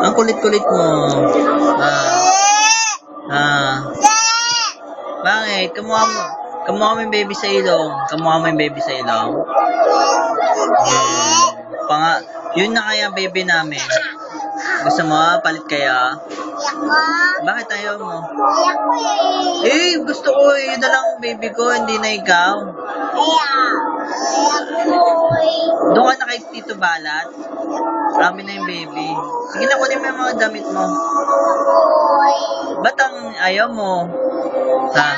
Ang kulit-kulit mo. Ah. Bakit? Kamuha mo yung baby sa ilong. Kamuha mo yung baby sa ilong. Yun na kaya baby namin. Gusto mo? Palit kaya? Bakit ayaw mo? Gusto ko yun na lang baby ko, hindi na ikaw. Doon ka na kay Tito Balat. Amin na yung baby. Sige na, kunin mo yung mga damit mo. Ba't ang ayaw mo? Ha?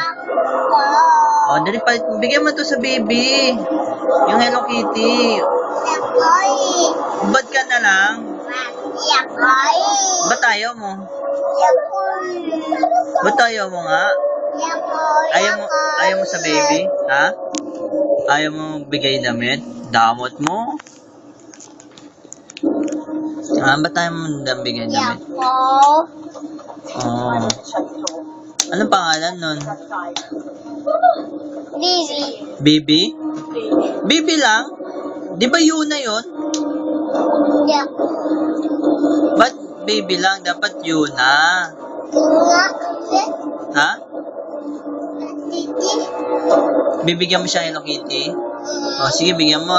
O, dali palit. Bigyan mo to sa baby. Yung Hello Kitty. Ba't ka na lang? Ba't ayaw mo? Ba't ayaw mo nga? Ayaw mo sa baby? Ha? Ayaw mo bigay damit? Damot mo? Ba't ayaw mo bigay damit? Oh. Anong pangalan nun? Baby? Baby lang? Di ba Yuna yun? Ba't baby lang? Dapat Yuna. Ha? Bibigyan mo siya Hello Kitty? O, sige, bigyan mo